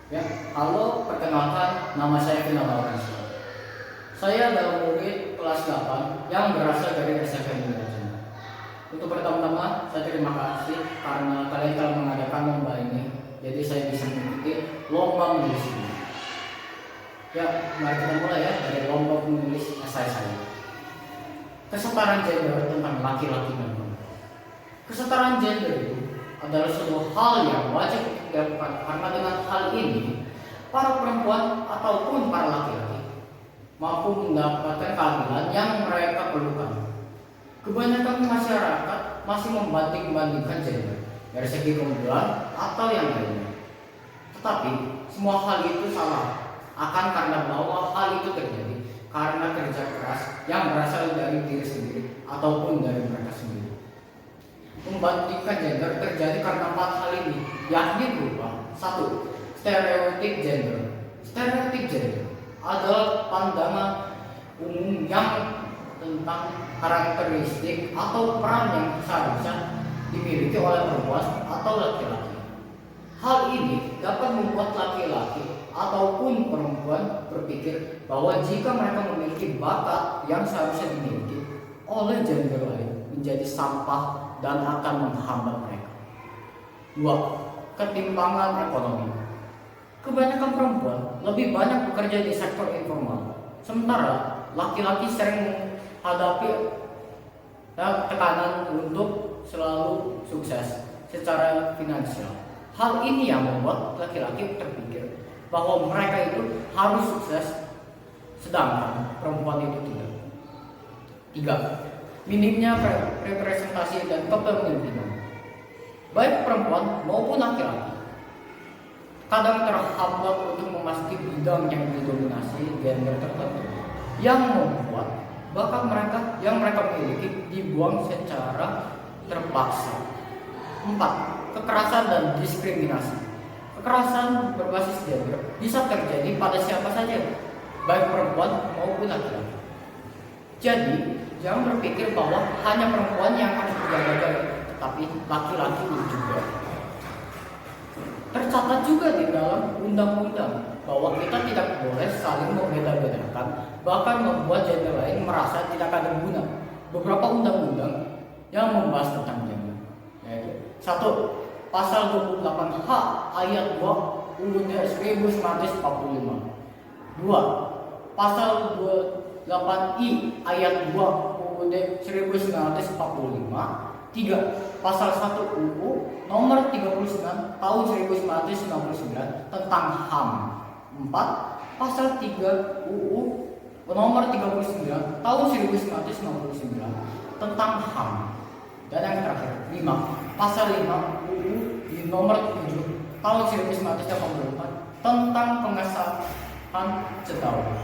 Ya, halo, perkenalkan, nama saya Vina Lawrence. Saya adalah murid kelas 8 yang berasal dari SMP Indonesia. Untuk pertama-tama, saya terima kasih karena kalian telah mengadakan lomba ini. Jadi saya bisa mengikuti lomba menulis ini. Ya, mari kita mulai ya dari lomba menulis esai saya. Kesetaraan gender tentang laki-laki dan perempuan. Kesetaraan gender itu adalah sebuah hal yang wajib dilakukan karena dengan hal ini para perempuan ataupun para laki-laki mampu mendapatkan keadilan yang mereka perlukan. Kebanyakan masyarakat masih membanding-bandingkan gender dari segi keunggulan atau yang lainnya. Tetapi semua hal itu salah akan karena bahwa hal itu terjadi karena kerja keras yang berasal dari diri sendiri ataupun dari mereka sendiri. Membandingkan gender terjadi karena 4 hal ini, yakni berupa 1. Stereotip gender. Stereotip gender adalah pandangan umum yang tentang karakteristik atau peran yang seharusnya dimiliki oleh perempuan atau laki-laki. Hal ini dapat membuat laki-laki ataupun perempuan berpikir bahwa jika mereka memiliki bakat yang seharusnya dimiliki oleh gender lain menjadi sampah dan akan menghambat mereka. 2. Ketimpangan ekonomi. Kebanyakan perempuan lebih banyak bekerja di sektor informal, sementara laki-laki sering menghadapi tekanan untuk selalu sukses secara finansial. Hal ini yang membuat laki-laki terpikir bahwa mereka itu harus sukses, sedangkan perempuan itu tidak. 3. Minimnya representasi dan kepemimpinan. Baik perempuan maupun laki-laki kadang terhambat untuk memasuki bidang yang didominasi gender tertentu, yang membuat bakat mereka yang mereka miliki dibuang secara terpaksa. 4. Kekerasan dan diskriminasi. Kekerasan berbasis gender bisa terjadi pada siapa saja, baik perempuan maupun laki-laki. Jadi, jangan berpikir bahwa hanya perempuan yang harus dijaga, tetapi laki-laki juga. Tercatat juga di dalam undang-undang bahwa kita tidak boleh saling membeda-bedakan, bahkan membuat gender lain merasa tidak ada guna. Beberapa undang-undang yang membahas tentang gender, yaitu 1. Pasal 28H ayat 2 UUD 1945. 2. Pasal 28I ayat 2 UUD 1945. 3. Pasal 1 UU nomor 39 tahun 1999 tentang HAM. 4. Pasal 3 UU nomor 39 tahun 1999 tentang HAM. Dan yang terakhir 5. Pasal 5 UU nomor 7 tahun 1984 tentang pengesahan cedera.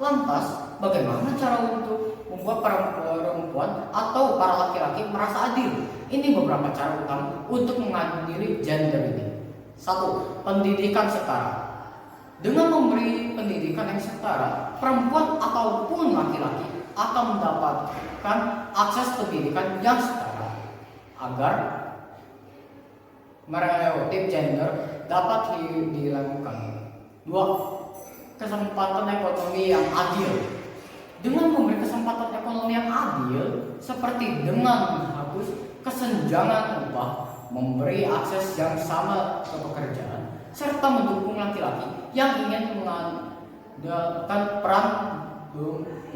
Lantas, bagaimana cara untuk membuat para perempuan atau para laki-laki merasa adil? Ini beberapa cara utama untuk mengadili gender ini. 1. Pendidikan setara. Dengan memberi pendidikan yang setara, perempuan ataupun laki-laki akan mendapatkan akses pendidikan yang setara agar stereotip gender dapat dilakukan. 2. Kesempatan ekonomi yang adil. Dengan memberi kesempatan ekonomi yang adil, seperti dengan menghapus kesenjangan upah, memberi akses yang sama ke pekerjaan, serta mendukung laki-laki yang ingin mengadakan peran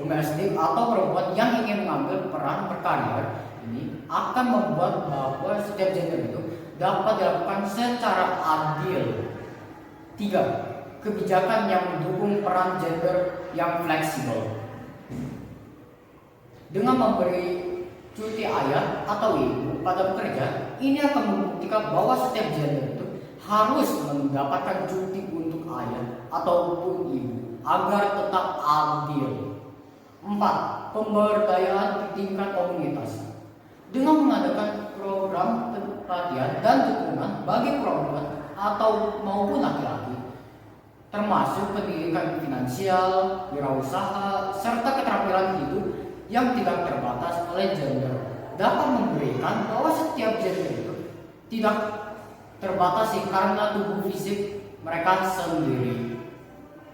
domestik atau perempuan yang ingin mengambil peran berkarir, ini akan membuat bahwa setiap gender itu dapat dilakukan secara adil. 3. Kebijakan yang mendukung peran gender yang fleksibel. Dengan memberi cuti ayah atau ibu pada pekerja, ini akan membuktikan bahwa setiap gender itu harus mendapatkan cuti untuk ayah ataupun ibu agar tetap adil. 4. Pemberdayaan di tingkat komunitas. Dengan mengadakan program pelatihan dan dukungan bagi perempuan atau maupun laki-laki, termasuk pendidikan finansial, wirausaha, serta keterampilan hidup yang tidak terbatas oleh gender, dapat memberikan bahwa setiap gender itu tidak terbatasi karena tubuh fisik mereka sendiri.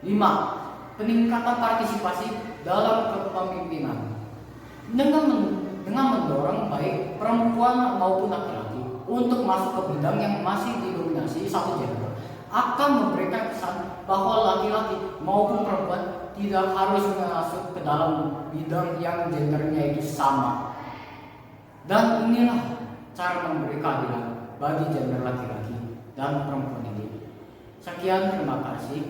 5. Peningkatan partisipasi dalam kepemimpinan dengan mendorong baik perempuan maupun laki-laki untuk masuk ke bidang yang masih didominasi satu gender akan memberikan kesan bahwa laki-laki maupun perempuan tidak harus masuk ke dalam bidang yang gendernya itu sama. Dan inilah cara memberi keadilan bagi gender laki-laki dan perempuan ini. Sekian, terima kasih.